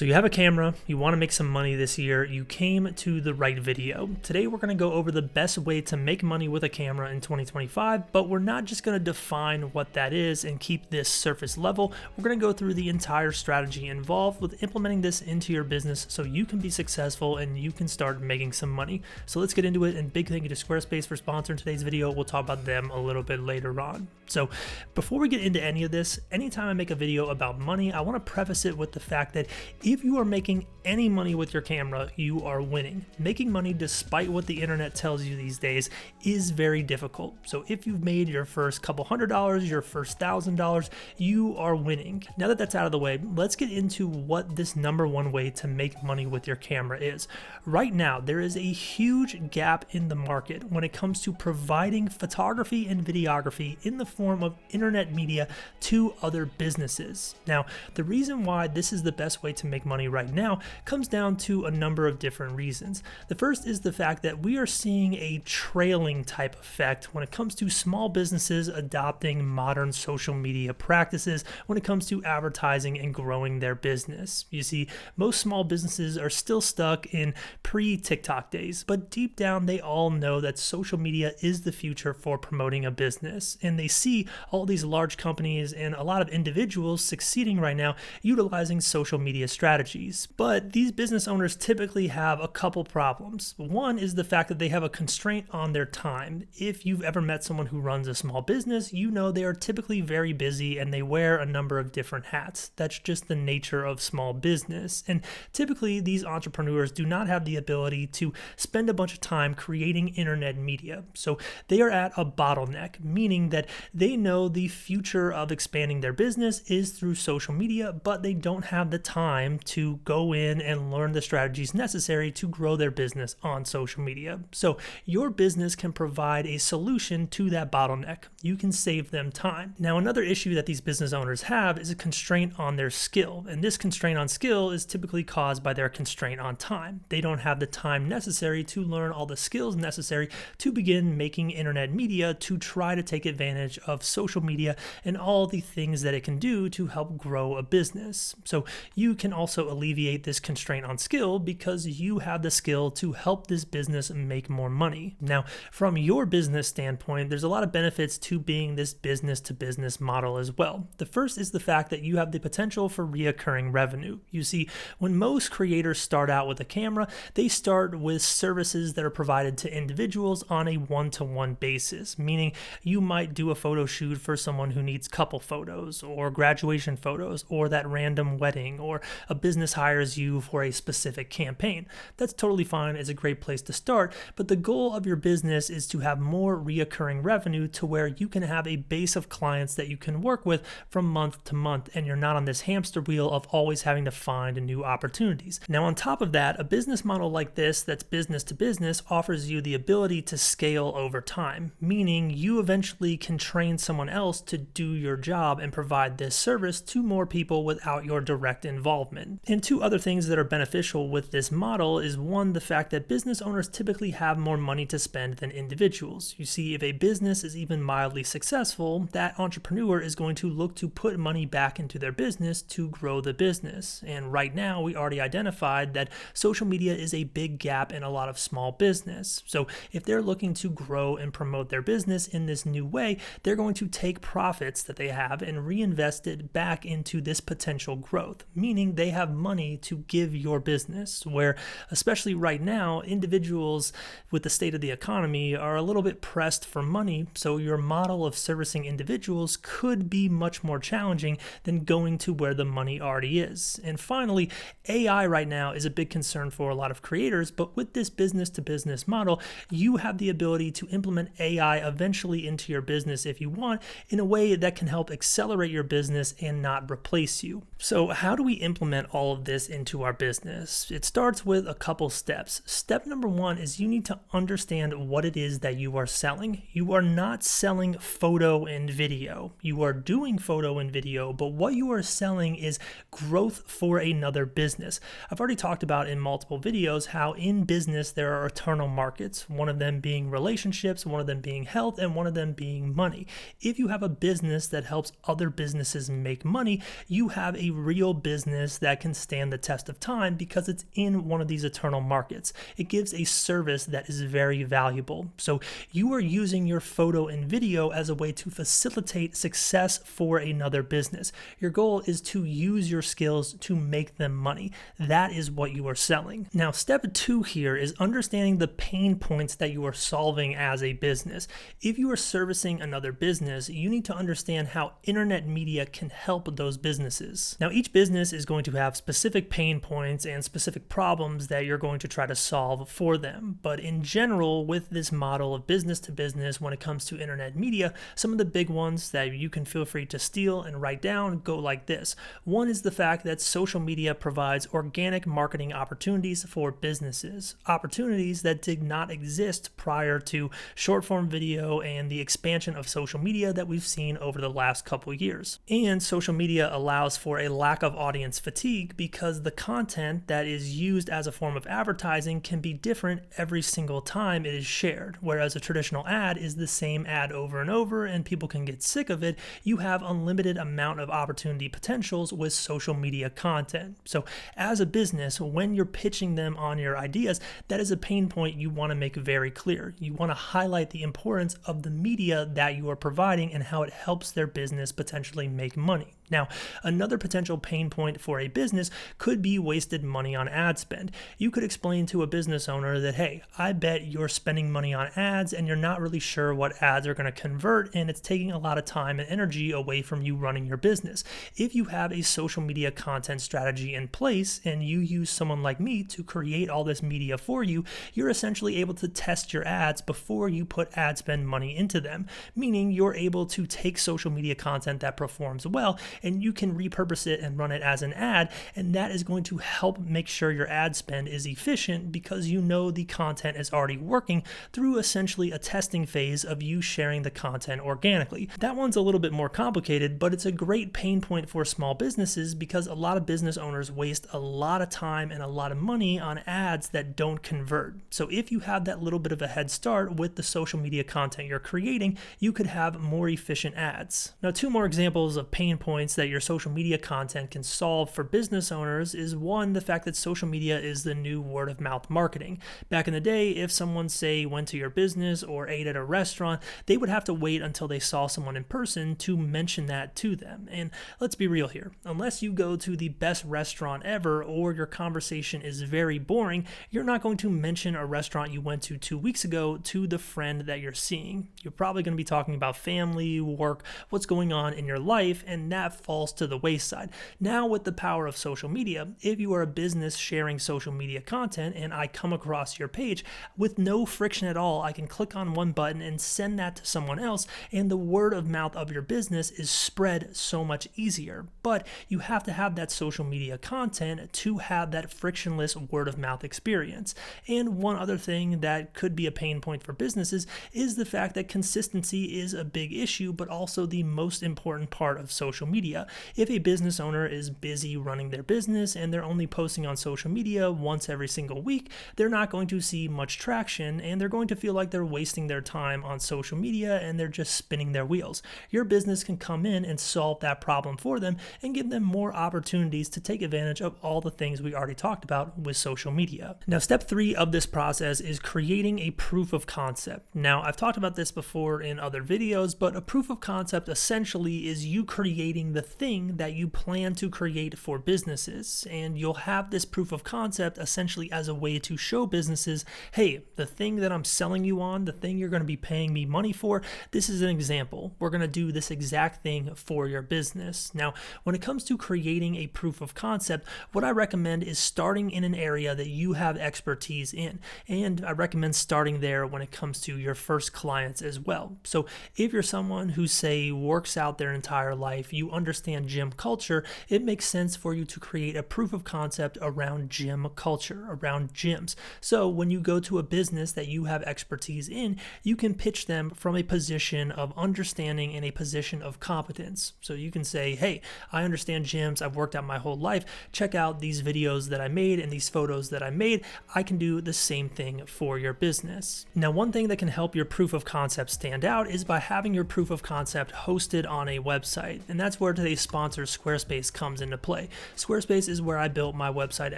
So you have a camera, you want to make some money this year, you came to the right video. Today we're going to go over the best way to make money with a camera in 2025, but we're not just going to define what that is and keep this surface level. We're going to go through the entire strategy involved with implementing this into your business so you can be successful and you can start making some money. So let's get into it, and big thank you to Squarespace for sponsoring today's video. We'll talk about them a little bit later on. So before we get into any of this, anytime I make a video about money, I want to preface it with the fact that if you are making any money with your camera, you are winning. Making money, despite what the internet tells you these days, is very difficult. So if you've made your first couple $100, your first $1,000, you are winning. Now that that's out of the way, let's get into what this number one way to make money with your camera is. Right now, there is a huge gap in the market when it comes to providing photography and videography in the form of internet media to other businesses. Now, the reason why this is the best way to make money right now comes down to a number of different reasons. The first is the fact that we are seeing a trailing type effect when it comes to small businesses adopting modern social media practices when it comes to advertising and growing their business. You see, most small businesses are still stuck in pre-TikTok days, but deep down they all know that social media is the future for promoting a business, and they see all these large companies and a lot of individuals succeeding right now utilizing social media strategies. But these business owners typically have a couple problems. One is the fact that they have a constraint on their time. If you've ever met someone who runs a small business, you know they are typically very busy and they wear a number of different hats. That's just the nature of small business. And typically these entrepreneurs do not have the ability to spend a bunch of time creating internet media. So they are at a bottleneck, meaning that they know the future of expanding their business is through social media, but they don't have the time to go in and learn the strategies necessary to grow their business on social media. So your business can provide a solution to that bottleneck. You can save them time. Now, another issue that these business owners have is a constraint on their skill. And this constraint on skill is typically caused by their constraint on time. They don't have the time necessary to learn all the skills necessary to begin making internet media to try to take advantage of social media and all the things that it can do to help grow a business. So you can also alleviate this constraint on skill because you have the skill to help this business make more money. Now, from your business standpoint, there's a lot of benefits to being this business to business model as well. The first is the fact that you have the potential for reoccurring revenue. You see, when most creators start out with a camera, they start with services that are provided to individuals on a one-to-one basis, meaning you might do a photo shoot for someone who needs couple photos or graduation photos or that random wedding, or a business hires you for a specific campaign. That's totally fine. It's a great place to start, but the goal of your business is to have more reoccurring revenue to where you can have a base of clients that you can work with from month to month, and you're not on this hamster wheel of always having to find new opportunities. Now, on top of that, a business model like this that's business to business offers you the ability to scale over time, meaning you eventually can train someone else to do your job and provide this service to more people without your direct involvement. And two other things that are beneficial with this model is one, the fact that business owners typically have more money to spend than individuals. You see, if a business is even mildly successful, that entrepreneur is going to look to put money back into their business to grow the business. And right now, we already identified that social media is a big gap in a lot of small business. So if they're looking to grow and promote their business in this new way, they're going to take profits that they have and reinvest it back into this potential growth, meaning they have money to give your business, where especially right now, individuals with the state of the economy are a little bit pressed for money. So your model of servicing individuals could be much more challenging than going to where the money already is. And finally, AI right now is a big concern for a lot of creators, but with this business to business model, you have the ability to implement AI eventually into your business if you want, in a way that can help accelerate your business and not replace you. So how do we implement all of this into our business? It starts with a couple steps. Step number one is you need to understand what it is that you are selling. You are not selling photo and video. You are doing photo and video, but what you are selling is growth for another business. I've already talked about in multiple videos how in business there are eternal markets, one of them being relationships, one of them being health, and one of them being money. If you have a business that helps other businesses make money, you have a real business that that can stand the test of time because it's in one of these eternal markets. It gives a service that is very valuable. So you are using your photo and video as a way to facilitate success for another business. Your goal is to use your skills to make them money. That is what you are selling. Now, step 2 here is understanding the pain points that you are solving as a business. If you are servicing another business, you need to understand how internet media can help those businesses. Now, each business is going to have specific pain points and specific problems that you're going to try to solve for them. But in general, with this model of business to business, when it comes to internet media, some of the big ones that you can feel free to steal and write down go like this. One is the fact that social media provides organic marketing opportunities for businesses, opportunities that did not exist prior to short form video and the expansion of social media that we've seen over the last couple years. And social media allows for a lack of audience fatigue because the content that is used as a form of advertising can be different every single time it is shared. Whereas a traditional ad is the same ad over and over and people can get sick of it, you have unlimited amount of opportunity potentials with social media content. So as a business, when you're pitching them on your ideas, that is a pain point you want to make very clear. You want to highlight the importance of the media that you are providing and how it helps their business potentially make money. Now, another potential pain point for a business could be wasted money on ad spend. You could explain to a business owner that, hey, I bet you're spending money on ads and you're not really sure what ads are going to convert, and it's taking a lot of time and energy away from you running your business. If you have a social media content strategy in place and you use someone like me to create all this media for you, you're essentially able to test your ads before you put ad spend money into them, meaning you're able to take social media content that performs well and you can repurpose it and run it as an ad, and that is going to help make sure your ad spend is efficient because you know the content is already working through essentially a testing phase of you sharing the content organically. That one's a little bit more complicated, but it's a great pain point for small businesses because a lot of business owners waste a lot of time and a lot of money on ads that don't convert. So if you have that little bit of a head start with the social media content you're creating, you could have more efficient ads. Now, 2 more examples of pain points that your social media content can solve for business owners is one, the fact that social media is the new word of mouth marketing. Back in the day, if someone, say, went to your business or ate at a restaurant, they would have to wait until they saw someone in person to mention that to them. And let's be real here, unless you go to the best restaurant ever or your conversation is very boring, you're not going to mention a restaurant you went to 2 weeks ago to the friend that you're seeing. You're probably going to be talking about family, work, what's going on in your life, and that falls to the wayside. Now, with the power of social media, if you are a business sharing social media content and I come across your page, with no friction at all, I can click on one button and send that to someone else, and the word of mouth of your business is spread so much easier. But you have to have that social media content to have that frictionless word of mouth experience. And one other thing that could be a pain point for businesses is the fact that consistency is a big issue, but also the most important part of social media. If a business owner is busy running their business and they're only posting on social media once every single week, they're not going to see much traction and they're going to feel like they're wasting their time on social media and they're just spinning their wheels. Your business can come in and solve that problem for them and give them more opportunities to take advantage of all the things we already talked about with social media. Now, step 3 of this process is creating a proof of concept. Now, I've talked about this before in other videos, but a proof of concept essentially is you creating the thing that you plan to create for businesses. And you'll have this proof of concept essentially as a way to show businesses, hey, the thing that I'm selling you on, the thing you're going to be paying me money for, this is an example. We're going to do this exact thing for your business. Now, when it comes to creating a proof of concept, what I recommend is starting in an area that you have expertise in. And I recommend starting there when it comes to your first clients as well. So if you're someone who, say, works out their entire life, you understand gym culture, it makes sense for you to create a proof of concept around gym culture, around gyms. So when you go to a business that you have expertise in, you can pitch them from a position of understanding and a position of competence. So you can say, hey, I understand gyms. I've worked out my whole life. Check out these videos that I made and these photos that I made. I can do the same thing for your business. Now, one thing that can help your proof of concept stand out is by having your proof of concept hosted on a website. And that's where where today's sponsor, Squarespace, comes into play. Squarespace is where I built my website,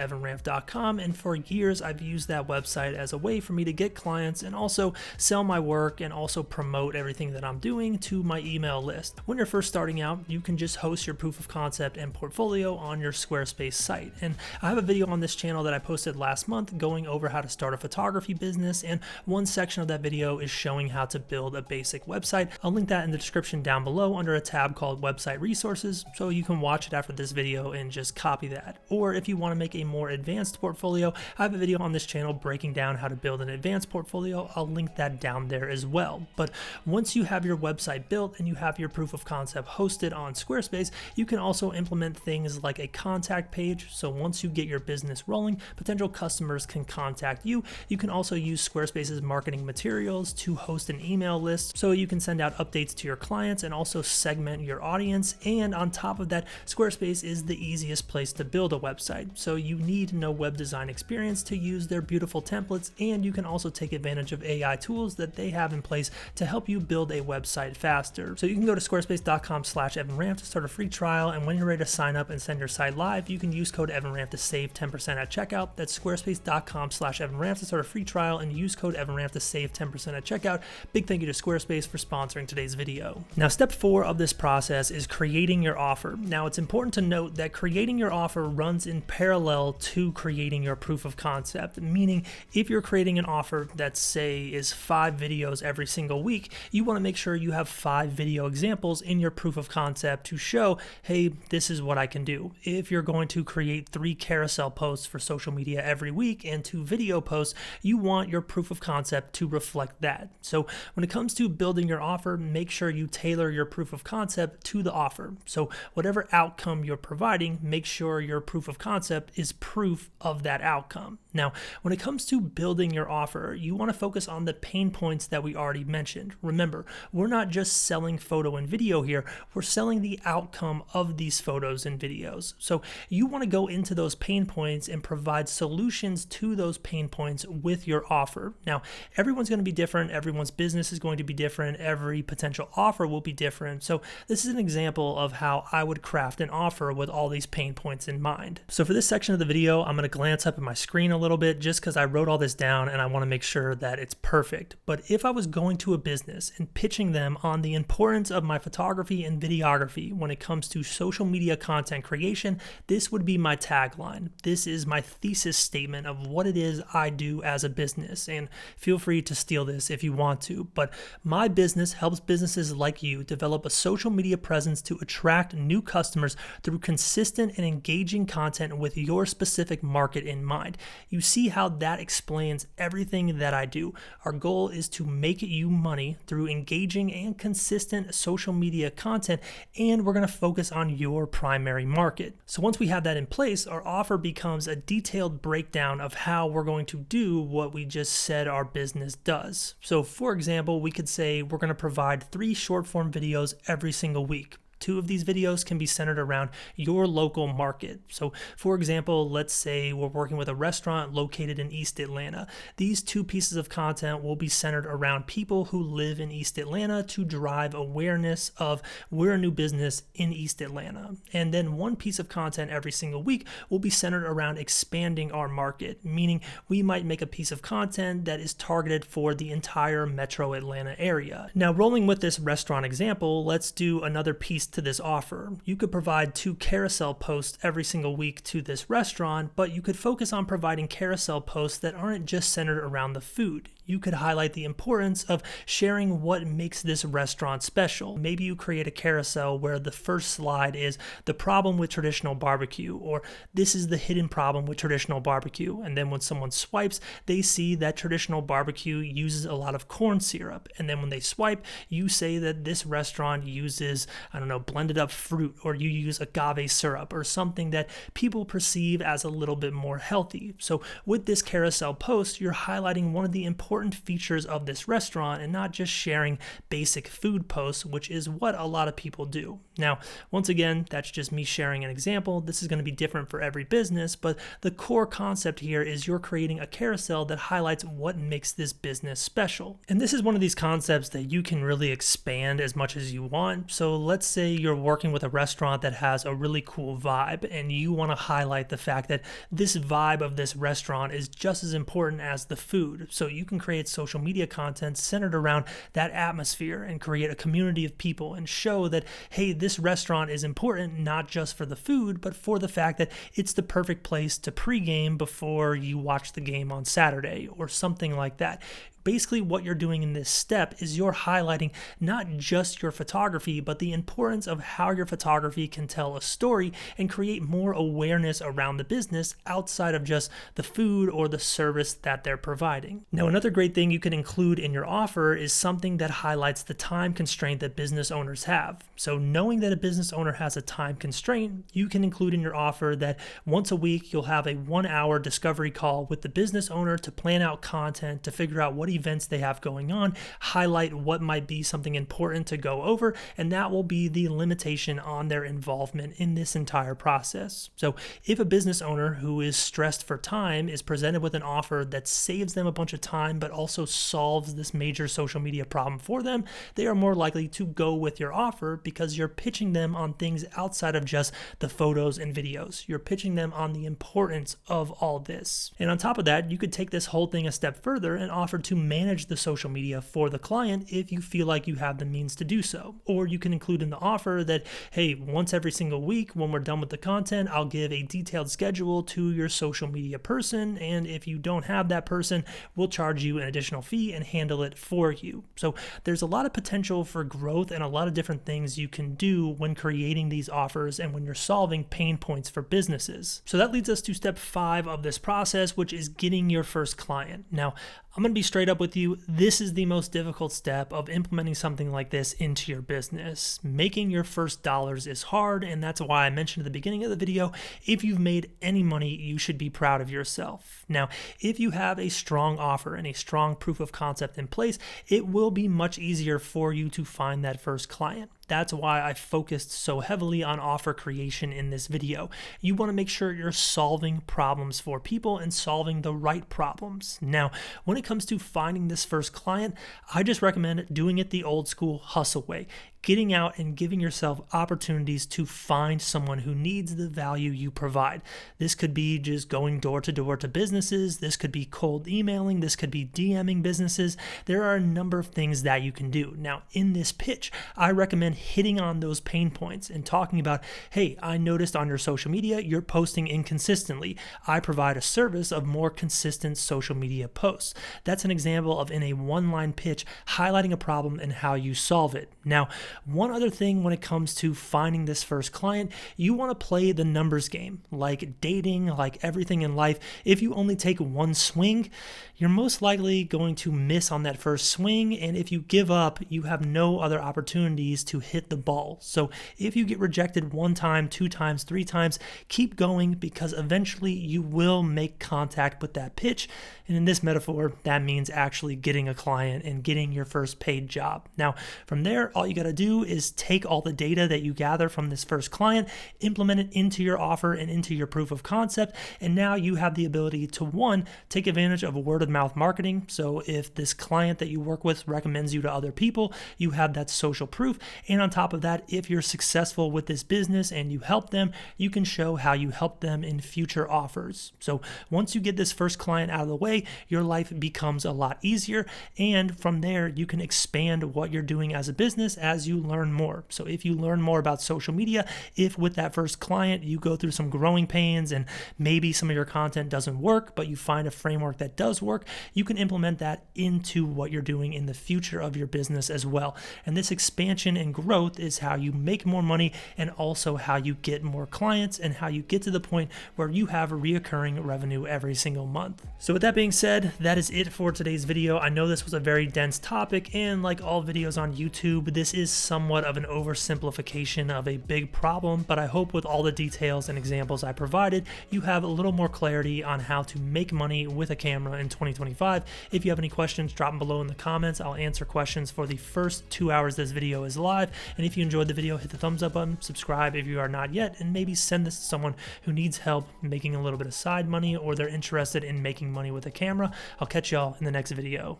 evanranft.com, and for years I've used that website as a way for me to get clients and also sell my work and also promote everything that I'm doing to my email list. When you're first starting out, you can just host your proof of concept and portfolio on your Squarespace site. And I have a video on this channel that I posted last month going over how to start a photography business, and one section of that video is showing how to build a basic website. I'll link that in the description down below under a tab called Website Resources, so you can watch it after this video and just copy that. Or if you want to make a more advanced portfolio, I have a video on this channel breaking down how to build an advanced portfolio. I'll link that down there as well. But once you have your website built and you have your proof of concept hosted on Squarespace, you can also implement things like a contact page. So once you get your business rolling, potential customers can contact you. You can also use Squarespace's marketing materials to host an email list so you can send out updates to your clients and also segment your audience. And on top of that, Squarespace is the easiest place to build a website. So you need no web design experience to use their beautiful templates, and you can also take advantage of AI tools that they have in place to help you build a website faster. So you can go to squarespace.com/EvanRanft to start a free trial, and when you're ready to sign up and send your site live, you can use code EvanRanft to save 10% at checkout. That's squarespace.com/EvanRanft to start a free trial and use code EvanRanft to save 10% at checkout. Big thank you to Squarespace for sponsoring today's video. Now, step 4 of this process is creating your offer. Now, it's important to note that creating your offer runs in parallel to creating your proof of concept, meaning if you're creating an offer that, say, is 5 videos every single week, you want to make sure you have 5 video examples in your proof of concept to show, hey, this is what I can do. If you're going to create 3 carousel posts for social media every week and 2 video posts, you want your proof of concept to reflect that. So when it comes to building your offer, make sure you tailor your proof of concept to the offer. So whatever outcome you're providing, make sure your proof of concept is proof of that outcome. Now, when it comes to building your offer, you want to focus on the pain points that we already mentioned. Remember, we're not just selling photo and video here, we're selling the outcome of these photos and videos. So you want to go into those pain points and provide solutions to those pain points with your offer. Now, everyone's going to be different, everyone's business is going to be different, every potential offer will be different. So this is an example of how I would craft an offer with all these pain points in mind. So for this section of the video, I'm going to glance up at my screen a little bit just because I wrote all this down and I want to make sure that it's perfect. But if I was going to a business and pitching them on the importance of my photography and videography when it comes to social media content creation, this would be my tagline. This is my thesis statement of what it is I do as a business. And feel free to steal this if you want to, but my business helps businesses like you develop a social media presence to attract new customers through consistent and engaging content with your specific market in mind. You see how that explains everything that I do. Our goal is to make you money through engaging and consistent social media content, and we're going to focus on your primary market. So once we have that in place, our offer becomes a detailed breakdown of how we're going to do what we just said our business does. So for example, we could say we're going to provide 3 short form videos every single week. 2 of these videos can be centered around your local market. So for example, let's say we're working with a restaurant located in East Atlanta. These 2 pieces of content will be centered around people who live in East Atlanta to drive awareness of we're a new business in East Atlanta. And then 1 piece of content every single week will be centered around expanding our market, meaning we might make a piece of content that is targeted for the entire metro Atlanta area. Now, rolling with this restaurant example, let's do another piece to this offer. You could provide 2 carousel posts every single week to this restaurant, but you could focus on providing carousel posts that aren't just centered around the food. You could highlight the importance of sharing what makes this restaurant special. Maybe you create a carousel where the first slide is the problem with traditional barbecue, or this is the hidden problem with traditional barbecue. And then when someone swipes, they see that traditional barbecue uses a lot of corn syrup. And then when they swipe, you say that this restaurant uses, I don't know, blended up fruit, or you use agave syrup, or something that people perceive as a little bit more healthy. So with this carousel post, you're highlighting one of the important features of this restaurant and not just sharing basic food posts, which is what a lot of people do. Now, once again, that's just me sharing an example. This is going to be different for every business, but the core concept here is you're creating a carousel that highlights what makes this business special. And this is one of these concepts that you can really expand as much as you want. So let's say you're working with a restaurant that has a really cool vibe and you want to highlight the fact that this vibe of this restaurant is just as important as the food. So you can create social media content centered around that atmosphere and create a community of people and show that, hey, this restaurant is important not just for the food, but for the fact that it's the perfect place to pregame before you watch the game on Saturday or something like that. Basically, what you're doing in this step is you're highlighting not just your photography, but the importance of how your photography can tell a story and create more awareness around the business outside of just the food or the service that they're providing. Now, another great thing you can include in your offer is something that highlights the time constraint that business owners have. So knowing that a business owner has a time constraint, you can include in your offer that once a week you'll have a 1-hour discovery call with the business owner to plan out content, to figure out what events they have going on, highlight what might be something important to go over, and that will be the limitation on their involvement in this entire process. So if a business owner who is stressed for time is presented with an offer that saves them a bunch of time but also solves this major social media problem for them, they are more likely to go with your offer because you're pitching them on things outside of just the photos and videos. You're pitching them on the importance of all this. And on top of that, you could take this whole thing a step further and offer to manage the social media for the client if you feel like you have the means to do so. Or you can include in the offer that, hey, once every single week when we're done with the content, I'll give a detailed schedule to your social media person, and if you don't have that person, we'll charge you an additional fee and handle it for you. So there's a lot of potential for growth and a lot of different things you can do when creating these offers and when you're solving pain points for businesses. So that leads us to step 5 of this process, which is getting your first client. Now, I'm going to be straight up with you. This is the most difficult step of implementing something like this into your business. Making your first dollars is hard, and that's why I mentioned at the beginning of the video, if you've made any money, you should be proud of yourself. Now, if you have a strong offer and a strong proof of concept in place, it will be much easier for you to find that first client. That's why I focused so heavily on offer creation in this video. You want to make sure you're solving problems for people and solving the right problems. Now, when it comes to finding this first client, I just recommend doing it the old school hustle way. Getting out and giving yourself opportunities to find someone who needs the value you provide. This could be just going door to door to businesses. This could be cold emailing. This could be DMing businesses. There are a number of things that you can do. Now, in this pitch, I recommend hitting on those pain points and talking about, hey, I noticed on your social media, you're posting inconsistently. I provide a service of more consistent social media posts. That's an example of in a one-line pitch, highlighting a problem and how you solve it. Now, one other thing when it comes to finding this first client, you want to play the numbers game. Like dating, like everything in life, if you only take one swing, you're most likely going to miss on that first swing, and if you give up, you have no other opportunities to hit the ball. So if you get rejected 1 time, 2 times, 3 times, keep going because eventually you will make contact with that pitch. And in this metaphor, that means actually getting a client and getting your first paid job. Now, from there, all you got to do is take all the data that you gather from this first client, implement it into your offer and into your proof of concept, and now you have the ability to, 1, take advantage of word of mouth marketing. So if this client that you work with recommends you to other people, you have that social proof. And on top of that, if you're successful with this business and you help them, you can show how you help them in future offers. So once you get this first client out of the way, your life becomes a lot easier. And from there, you can expand what you're doing as a business as you learn more. So if you learn more about social media, if with that first client, you go through some growing pains and maybe some of your content doesn't work, but you find a framework that does work, you can implement that into what you're doing in the future of your business as well. And this expansion and growth is how you make more money and also how you get more clients and how you get to the point where you have a reoccurring revenue every single month. So with that being said, that is it for today's video. I know this was a very dense topic, and like all videos on YouTube, this is somewhat of an oversimplification of a big problem, but I hope with all the details and examples I provided, you have a little more clarity on how to make money with a camera in 2025. If you have any questions, drop them below in the comments. I'll answer questions for the first 2 hours this video is live. And if you enjoyed the video, hit the thumbs up button, subscribe if you are not yet, and maybe send this to someone who needs help making a little bit of side money or they're interested in making money with a camera. I'll catch y'all in the next video.